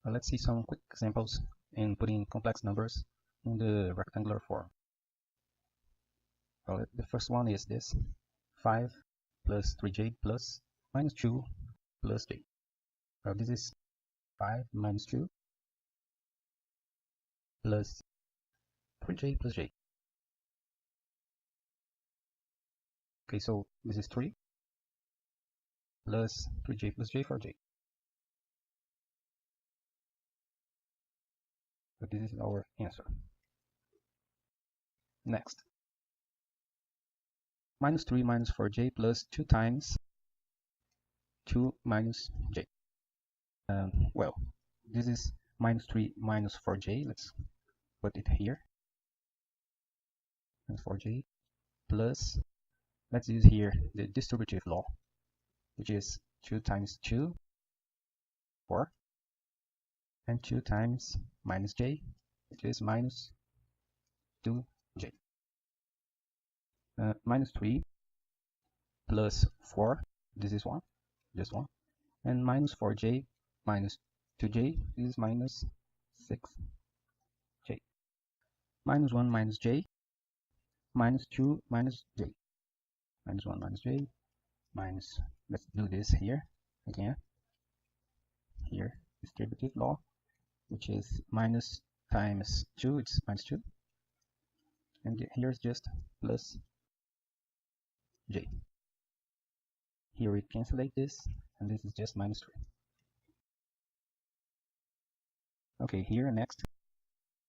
Let's see some quick examples in putting complex numbers in the rectangular form. Well, the first one is this: 5 plus 3j plus minus 2 plus j. Well, this is 5 minus 2 plus 3j plus j. Okay, so this is 3 plus 3j plus j for j. So this is our answer. Next, minus 3 minus 4j plus 2 times 2 minus j. Well, this is minus 3 minus 4j. Let's put it here. Minus 4j plus, let's use here the distributive law, which is 2 times 2, 4, and 2 times minus j, which is minus 2j. Minus 3 plus 4, this is 1, just 1, and minus 4j minus 2j is minus 6j. Minus 1 minus j, minus 2 minus j. Minus 1 minus j, minus, let's do this here again. Here, distributive law, which is minus times 2, it's minus 2. And here's just plus j. Here we cancel this, and this is just minus 3. Okay, here next,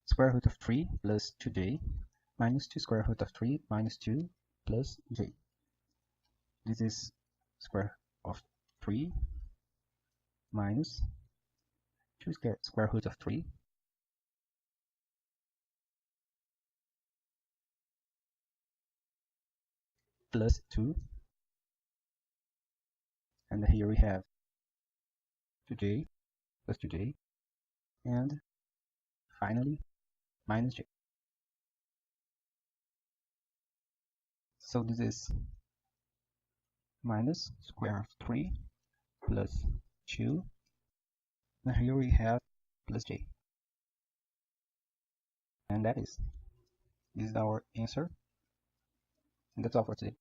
square root of 3 plus 2j minus 2 square root of 3 minus 2 plus j. This is square of 3 minus 2 square root of 3 plus 2, and here we have 2j plus 2j, and finally minus j. So this is minus square of 3 plus 2, and here we have plus j. And this is our answer. And that's all for today.